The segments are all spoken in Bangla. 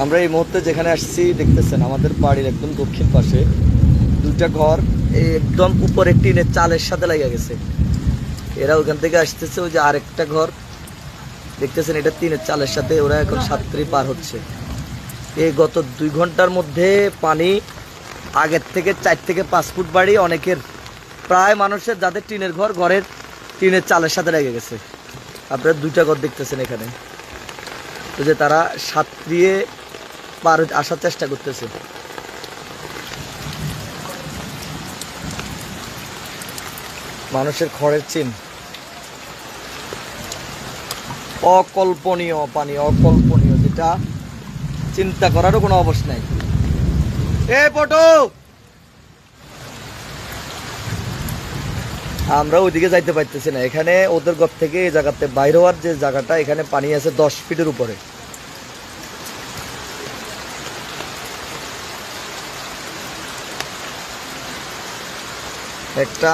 আমরা এই মুহূর্তে যেখানে আসছি দেখতেছেন আমাদের বাড়ির একদম দক্ষিণ পাশে দুইটা ঘর একদম উপরে টিনের চালের সাথে লেগে গেছে। এরা ওখান থেকে আসতেছে, ওই যে আরেকটা ঘর দেখতেছেন এটা টিনের চালের সাথে, ওরা এখন সাতরি পার হচ্ছে। এই গত 2 ঘন্টার মধ্যে পানি আগের থেকে 4 থেকে 5 ফুট বাড়ি অনেকের, প্রায় মানুষের যাদের টিনের ঘর, ঘরের টিনের চালের সাথে লেগে গেছে। আপনারা 2টা ঘর দেখতেছেন এখানে, তো যে তারা সাঁতরিয়ে পার আসার চেষ্টা করতেছে। মানুষের খড়ের চিন, অকল্পনীয় পানি, অকল্পনীয়, যেটা চিন্তা করারও কোনো অবস্থা নাই। আমরা ওইদিকে যাইতে পারতেছি না। এখানে ওদের ঘর থেকে এই জায়গাতে বাইর হওয়ার যে জায়গাটা, এখানে পানি আছে 10 ফিটের উপরে। একটা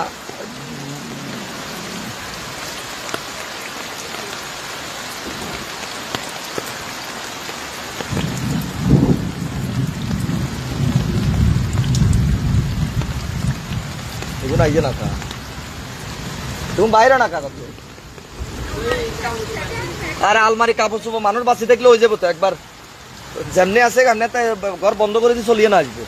এগুলো আইয়ে না কা তুমি বাইরে না কাজ, আর আলমারি কাপড় চোপড় মানুষ বাঁচি দেখলে ওই যাবো তো একবার যেমনি আছে এমনি ঘর বন্ধ করে দিয়ে চলিয়ে না আসবো।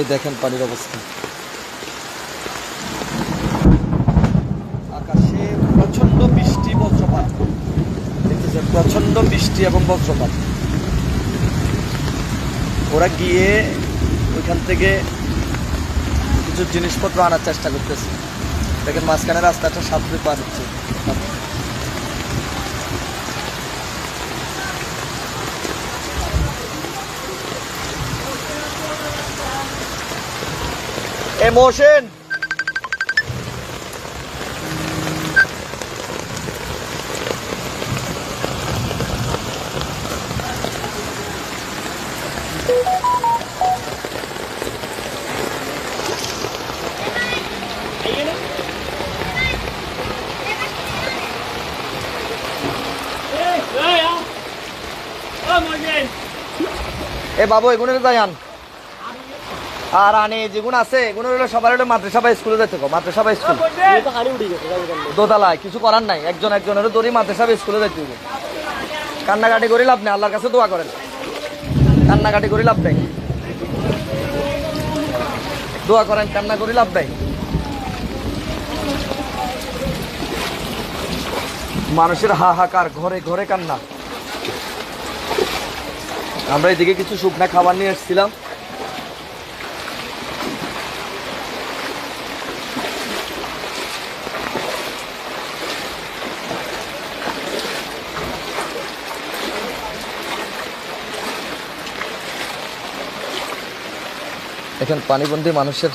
এই দেখেন পানির অবস্থা। আকাশে প্রচন্ড বৃষ্টি, বজ্রপাত দেখতেছেন, প্রচন্ড বৃষ্টি এবং বজ্রপাত। ওরা গিয়ে ওইখান থেকে কিছু জিনিসপত্র আনার চেষ্টা করতেছে। দেখেন মাঝখানে রাস্তাটা সাঁতরে পার হচ্ছে। মোহসেন, এ বাবু এগুলো যাই আন, আর আনে যেগুলো আছে এগুলো হলো সবার হলো মাদ্রাসা বা স্কুলে যেতে গো, মাদ্রাসা বা স্কুল দোতলায়, কিছু করার নাই। একজনের দড়ি মাদ্রাসা বা স্কুলে যেতে হবে। কান্নাকাটি করে লাভ নেই, আল্লাহর কাছে দোয়া করেন। কান্নাকাটি করে লাভ নেই, দোয়া করেন, কান্না করে লাভ নেই। মানুষের হাহাকার, ঘরে ঘরে কান্না। আমরা এদিকে কিছু শুকনা খাবার নিয়ে এসেছিলাম। এখন পানিবন্দী মানুষের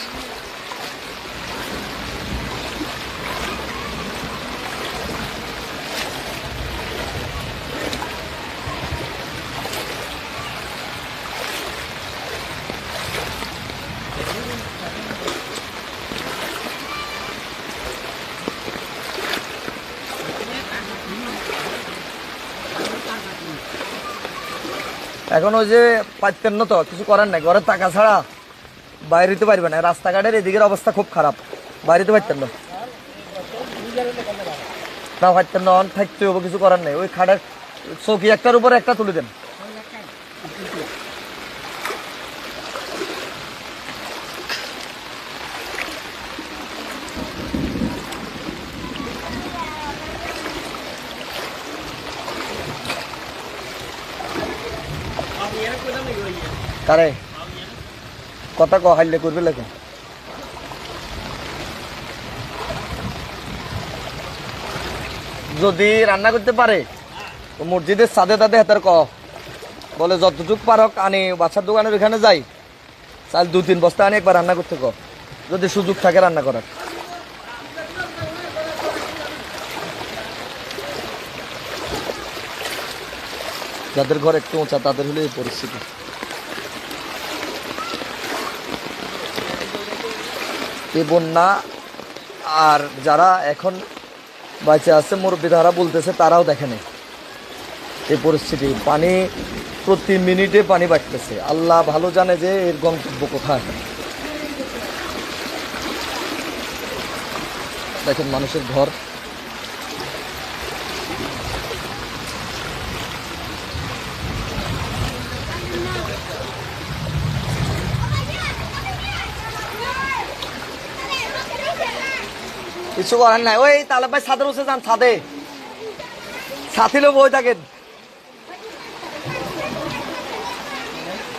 এখন ওই যে পাইতেন না, তো কিছু করার নাই, ঘরের টাকা ছাড়া বাইরে হইতে পারবে না। রাস্তাঘাটের এদিকের অবস্থা খুব খারাপ, বাইরে হইতে পারতেন না, পারতেন না, থাকতে হবে, কিছু করার নাই। ওই খাটের চৌকি একটার উপরে একটা তুলে দেন। কারে কথা হাইলে করবে লাগে। যদি রান্না করতে পারে তো মসজিদের সাদে তাদে হাতের বলে যতটুক পারক আনি, বাচ্চার দোকানের ওখানে যাই, চাল 2-3 বস্তা আনি একবার রান্না করতে যদি সুযোগ থাকে রান্না করার। যাদের ঘর একটু উঁচা তাদের হলে এই পরিস্থিতি। এই বন্যা আর যারা এখন বাইচে আছে মুরব্বী ধারা বলতেছে তারাও দেখেনি এই পরিস্থিতি। পানি প্রতি মিনিটে পানি বাড়তেছে, আল্লাহ ভালো জানে যে এর গন্তব্য কোথায়। দেখেন মানুষের ঘর, কিছু করেন নাই। ওই তাহলে ভাই ছাদের উঠে যান, ছাদে সাথীলেও বই থাকেন,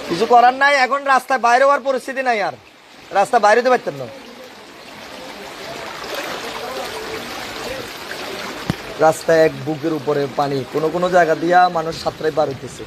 কিছু করার নাই। এখন রাস্তায় বাইরে হওয়ার পরিস্থিতি নাই, আর রাস্তা বাইরে তো পারতেন না। রাস্তায় এক বুকের উপরে পানি, কোনো কোনো জায়গা দিয়া মানুষ সাঁতরাই পার হইতেছে।